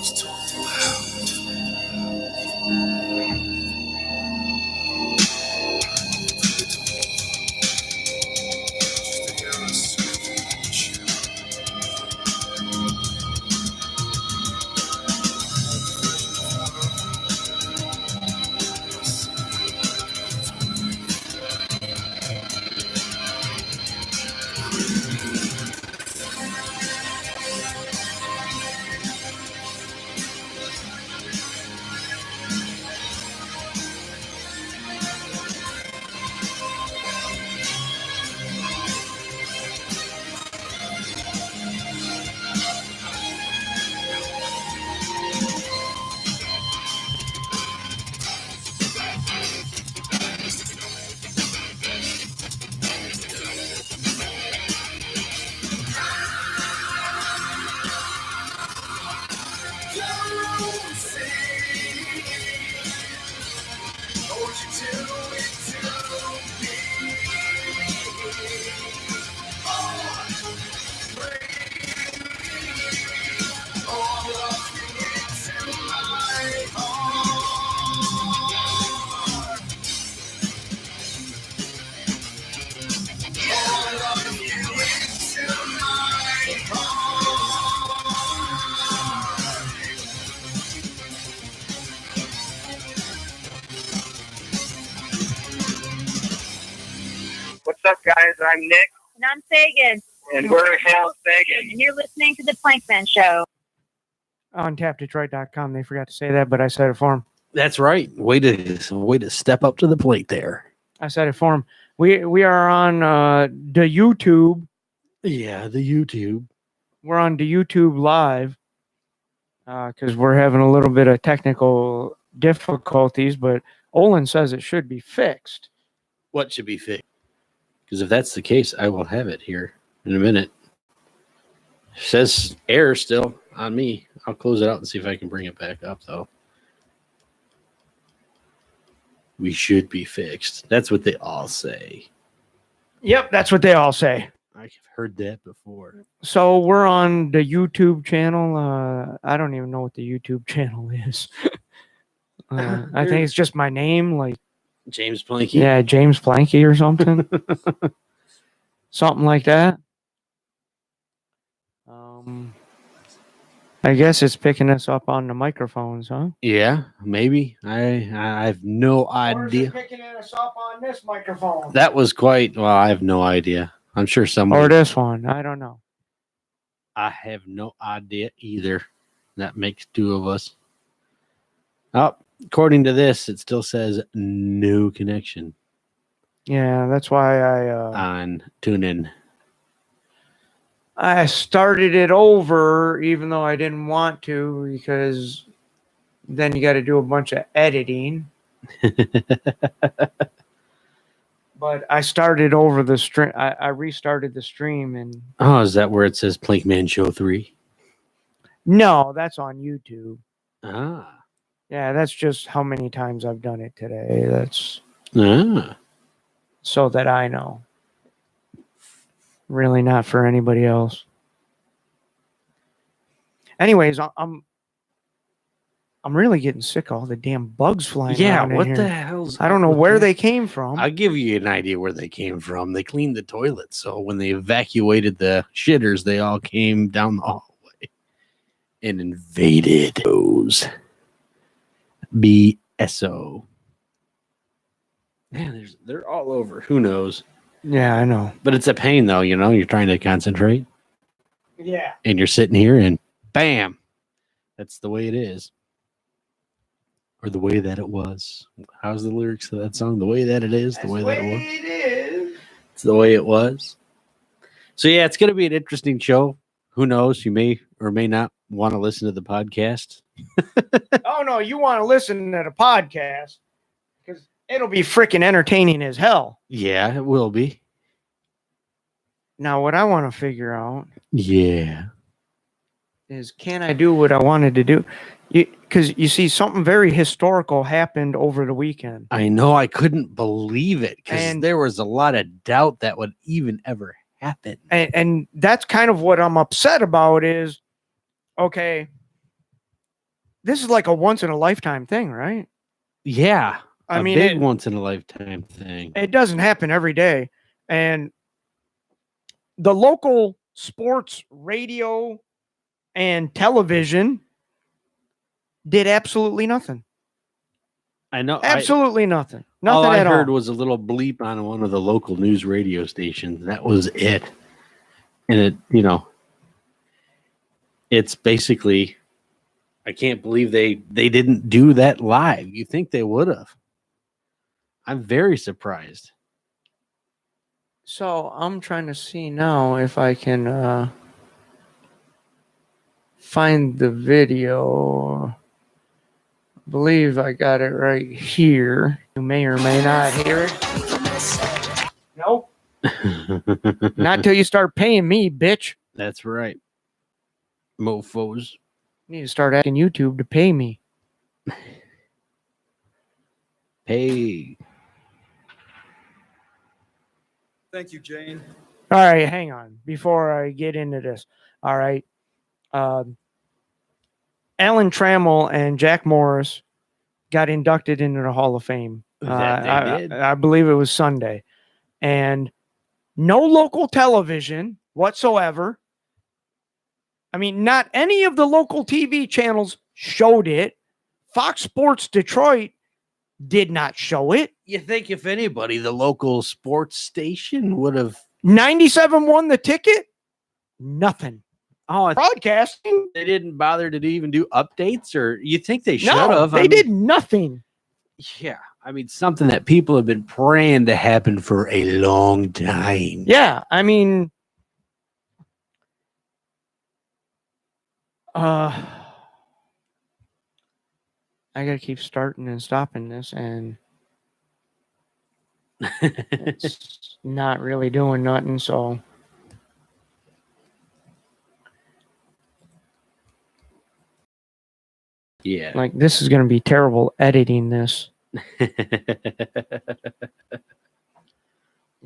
What's up, guys? I'm Nick. And I'm Sagan. And we're Hal Sagan. And you're listening to the Plankman Show. On tapdetroit.com. They forgot to say that, but I said it for them. That's right. Way to step up to the plate there. I said it for them. We are on the YouTube. Yeah, the YouTube. We're on the YouTube live because we're having a little bit of technical difficulties, but Olin says it should be fixed. What should be fixed? Because if that's the case, I will have it here in a minute. It says error still on me. I'll close it out and see if I can bring it back up, though. We should be fixed. That's what they all say. Yep, that's what they all say. I've heard that before. So we're on the YouTube channel. I don't even know what the YouTube channel is. I think it's just my name, like James Planky. Yeah, James Planky or something. Something like that. I guess it's picking us up on the microphones, huh? Yeah, maybe. I have no idea. Or is it picking us up on this microphone? That was quite, well, I have no idea. I'm sure someone. Or this one. I don't know. I have no idea either. That makes two of us. Oh, according to this, it still says no connection. Yeah, that's why on TuneIn. I started it over, even though I didn't want to, because then you got to do a bunch of editing. But I started over the stream. I restarted the stream, and oh, is that where it says Plankman Show 3? No, that's on YouTube. Ah. Yeah, that's just how many times I've done it today. That's so that I know. Really not for anybody else. Anyways, I'm really getting sick of all the damn bugs flying around in what here. the hell's I don't know where they came from. I'll give you an idea where they came from. They cleaned the toilets, so when they evacuated the shitters, they all came down the hallway and invaded those. BSO. Man, they're all over. Who knows? Yeah, I know. But it's a pain, though, you know? You're trying to concentrate. Yeah. And you're sitting here and bam! That's the way it is. Or the way that it was. How's the lyrics to that song? The way that it is, the way that it was. It is. It's the way it was. So, yeah, it's going to be an interesting show. Who knows? You may or may not want to listen to the podcast. Oh, no, you want to listen to the podcast because it'll be freaking entertaining as hell. Yeah, it will be. Now, what I want to figure out is can I do what I wanted to do? Because you see, something very historical happened over the weekend. I know. I couldn't believe it because there was a lot of doubt that would even ever happen. And that's kind of what I'm upset about is, okay, this is like a once in a lifetime thing, right? Yeah. I a mean, big once in a lifetime thing. it doesn't happen every day. And the local sports radio and television did absolutely nothing. I know. Absolutely nothing. All Nothing I at heard all. was a little bleep on one of the local news radio stations. That was it. And it, it's basically, I can't believe they didn't do that live. You think they would have? I'm very surprised. So I'm trying to see now if I can find the video. I believe I got it right here. You may or may not hear it. Nope. Not till you start paying me, bitch. That's right. Mofos. You need to start asking YouTube to pay me. Hey. Thank you, Jane. All right, hang on. Before I get into this. All right. Alan Trammell and Jack Morris got inducted into the Hall of Fame. That they did. I believe it was Sunday. And no local television whatsoever. I mean, not any of the local TV channels showed it. Fox Sports Detroit did not show it. You think if anybody, the local sports station would have 97 won the ticket? Nothing. Oh, Broadcasting? they didn't bother to even do updates, or you think they should No, have? they did nothing. Yeah, I mean, something that people have been praying to happen for a long time. Yeah, I mean, I gotta keep starting and stopping this, and it's not really doing nothing. So, Yeah. like, this is gonna be terrible editing this.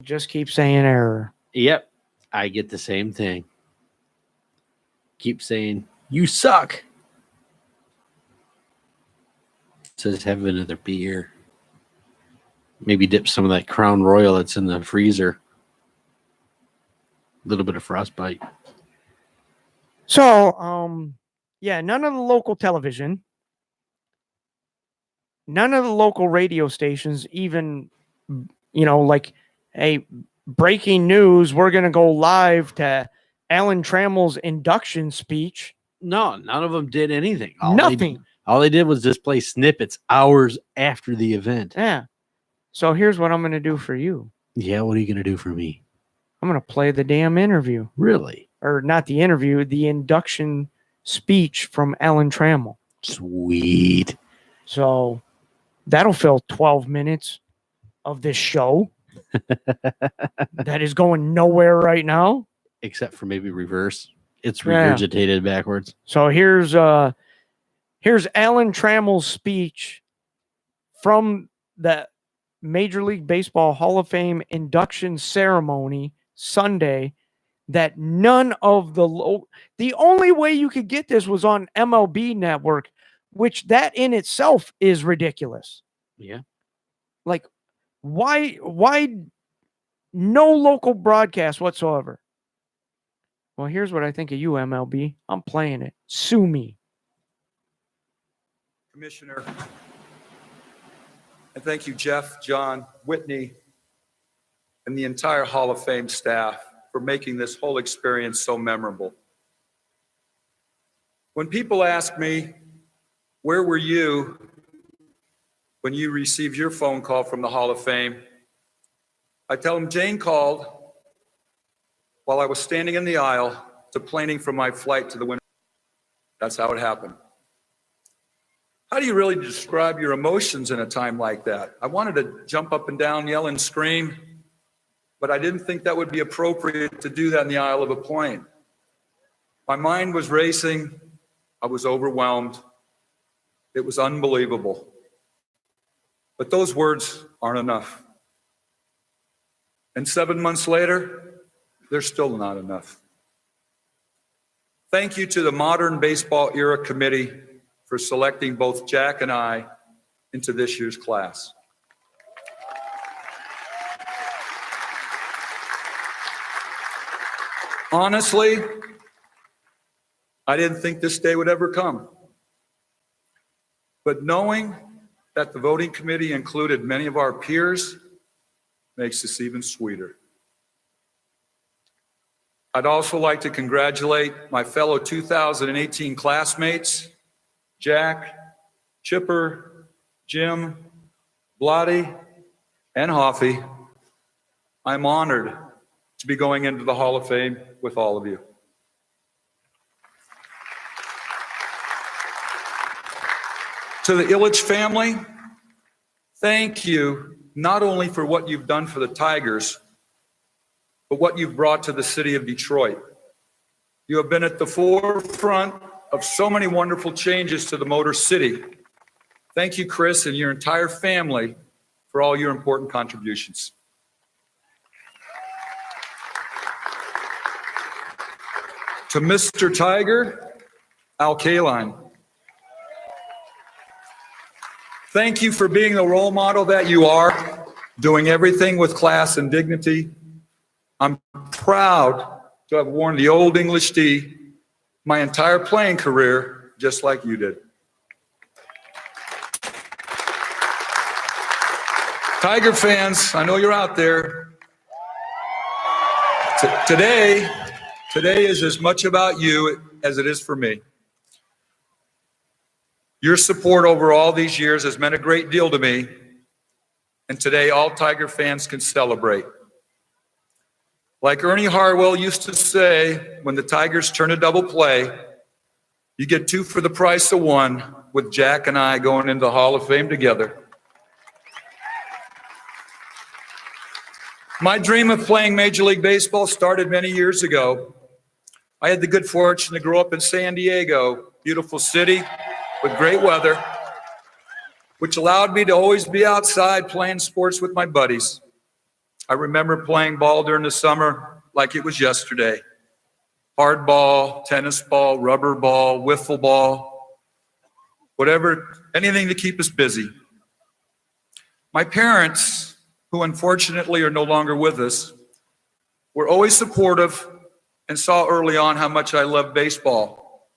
Just keep saying error. Yep, I get the same thing. Keep saying you suck. Says have another beer. Maybe dip some of that Crown Royal that's in the freezer. A little bit of frostbite. So, yeah, none of the local television, none of the local radio stations, even, like, hey, breaking news, we're going to go live to Alan Trammell's induction speech. No, none of them did anything. Nothing. All they did was just play snippets hours after the event. Yeah. So here's what I'm going to do for you. Yeah, what are you going to do for me? I'm going to play the damn interview. Really? Or not the interview, the induction speech from Alan Trammell. Sweet. So that'll fill 12 minutes of this show that is going nowhere right now. Except for maybe reverse. It's regurgitated backwards. So here's Alan Trammell's speech from the Major League Baseball Hall of Fame induction ceremony Sunday that none of the only way you could get this was on MLB Network, which that in itself is ridiculous. Yeah. Like, why no local broadcast whatsoever? Well, here's what I think of you, MLB. I'm playing it. Sue me. Commissioner, and thank you, Jeff, John, Whitney, and the entire Hall of Fame staff for making this whole experience so memorable. When people ask me, where were you when you received your phone call from the Hall of Fame? I tell them Jane called while I was standing in the aisle deplaning from my flight to the winter. That's how it happened. How do you really describe your emotions in a time like that? I wanted to jump up and down, yell and scream, but I didn't think that would be appropriate to do that in the aisle of a plane. My mind was racing. I was overwhelmed. It was unbelievable. But those words aren't enough. And 7 months later, they're still not enough. Thank you to the Modern Baseball Era Committee for selecting both Jack and I into this year's class. Honestly, I didn't think this day would ever come. But knowing that the voting committee included many of our peers makes this even sweeter. I'd also like to congratulate my fellow 2018 classmates, Jack, Chipper, Jim, Blotty, and Hoffy. I'm honored to be going into the Hall of Fame with all of you. To the Ilitch family, thank you not only for what you've done for the Tigers, but what you've brought to the city of Detroit. You have been at the forefront of so many wonderful changes to the Motor City. Thank you, Chris, and your entire family for all your important contributions. To Mr. Tiger, Al Kaline, thank you for being the role model that you are, doing everything with class and dignity. I'm proud to have worn the Old English D my entire playing career, just like you did. Tiger fans, I know you're out there. Today is as much about you as it is for me. Your support over all these years has meant a great deal to me, and today all Tiger fans can celebrate. Like Ernie Harwell used to say, when the Tigers turn a double play, you get two for the price of one, with Jack and I going into the Hall of Fame together. My dream of playing Major League Baseball started many years ago. I had the good fortune to grow up in San Diego, beautiful city with great weather, which allowed me to always be outside playing sports with my buddies. I remember playing ball during the summer like it was yesterday. Hard ball, tennis ball, rubber ball, wiffle ball, whatever, anything to keep us busy. My parents, who unfortunately are no longer with us, were always supportive and saw early on how much I loved baseball.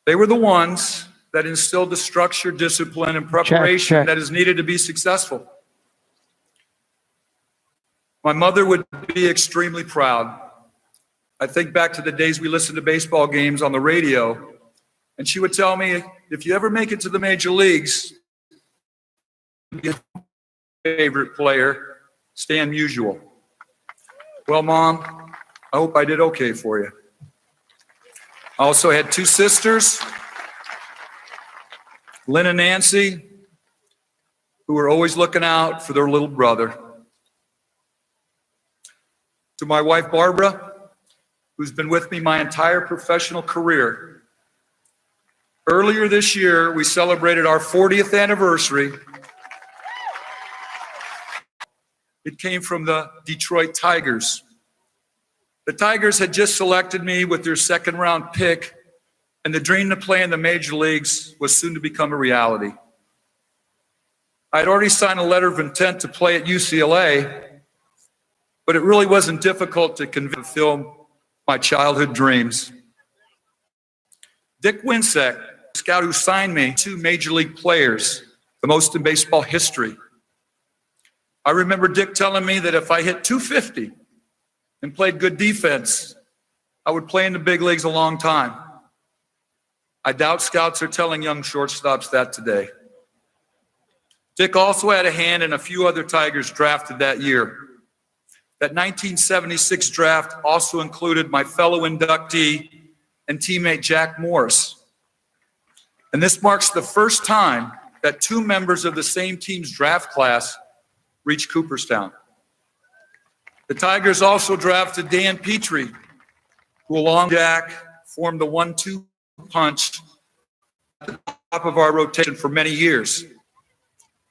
They were the ones that instilled the structure, discipline, and preparation that is needed to be successful. My mother would be extremely proud. I think back to the days we listened to baseball games on the radio, and she would tell me, if you ever make it to the major leagues, your favorite player, Stan Musial. Well, Mom, I hope I did okay for you. I also had two sisters, Lynn and Nancy, who were always looking out for their little brother. To my wife, Barbara, who's been with me my entire professional career. Earlier this year, we celebrated our 40th anniversary. It came from the Detroit Tigers. The Tigers had just selected me with their second-round pick, and the dream to play in the major leagues was soon to become a reality. I'd already signed a letter of intent to play at UCLA, but it really wasn't difficult to fulfill my childhood dreams. Dick Winsek, the scout who signed me, two major league players, the most in baseball history. I remember Dick telling me that if I hit 250 and played good defense, I would play in the big leagues a long time. I doubt scouts are telling young shortstops that today. Dick also had a hand in a few other Tigers drafted that year. That 1976 draft also included my fellow inductee and teammate Jack Morris. And this marks the first time that two members of the same team's draft class reached Cooperstown. The Tigers also drafted Dan Petrie, who along with Jack formed the 1-2 punch at the top of our rotation for many years.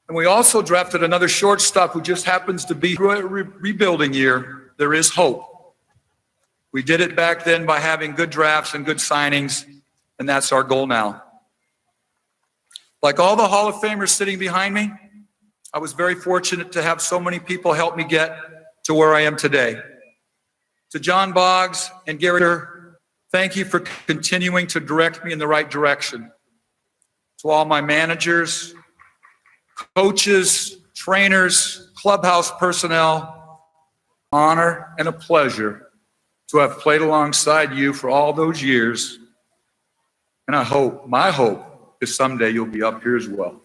And we also drafted another shortstop who just happens to be through a rebuilding year. There is hope. We did it back then by having good drafts and good signings, and that's our goal now. Like all the Hall of Famers sitting behind me, I was very fortunate to have so many people help me get to where I am today. To John Boggs and Gary, thank you for continuing to direct me in the right direction. To all my managers, coaches, trainers, clubhouse personnel, honor and a pleasure to have played alongside you for all those years. And my hope is someday you'll be up here as well.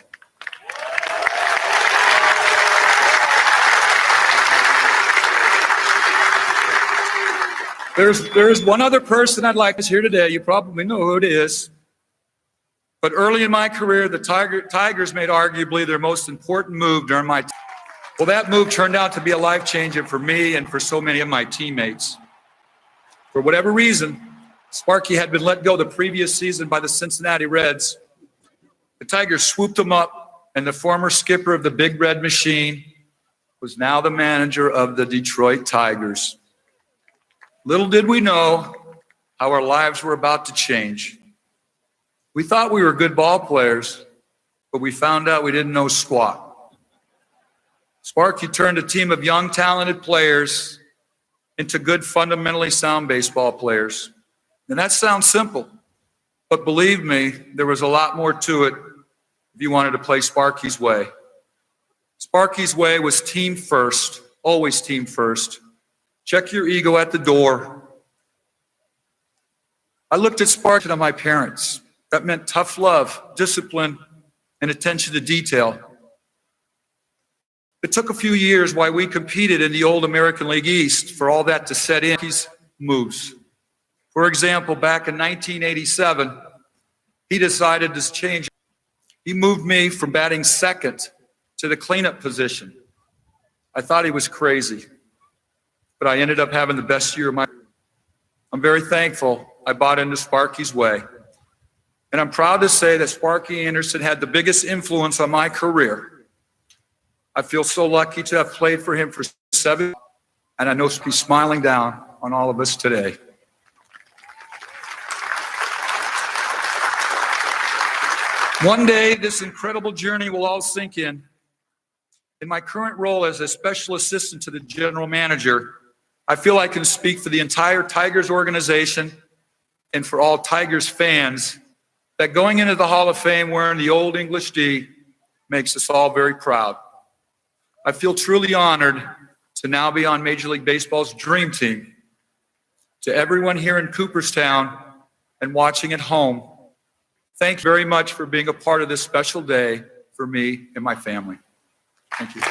There's one other person I'd like to hear today. You probably know who it is. But early in my career, the Tigers made arguably their most important move during my time. Well, that move turned out to be a life changer for me and for so many of my teammates. For whatever reason, Sparky had been let go the previous season by the Cincinnati Reds. The Tigers swooped him up, and the former skipper of the Big Red Machine was now the manager of the Detroit Tigers. Little did we know how our lives were about to change. We thought we were good ball players, but we found out we didn't know squat. Sparky turned a team of young, talented players into good, fundamentally sound baseball players. And that sounds simple, but believe me, there was a lot more to it if you wanted to play Sparky's way. Sparky's way was team first, always team first. Check your ego at the door. I looked at Sparky and my parents. That meant tough love, discipline, and attention to detail. It took a few years while we competed in the old American League East for all that to set in. His moves. For example, back in 1987, he decided to change. He moved me from batting second to the cleanup position. I thought he was crazy, but I ended up having the best year of my life. I'm very thankful I bought into Sparky's way. And I'm proud to say that Sparky Anderson had the biggest influence on my career. I feel so lucky to have played for him for 7 years, and I know he's smiling down on all of us today. One day, this incredible journey will all sink in. In my current role as a special assistant to the general manager, I feel I can speak for the entire Tigers organization and for all Tigers fans that going into the Hall of Fame wearing the old English D makes us all very proud. I feel truly honored to now be on Major League Baseball's dream team. To everyone here in Cooperstown and watching at home, thank you very much for being a part of this special day for me and my family. Thank you.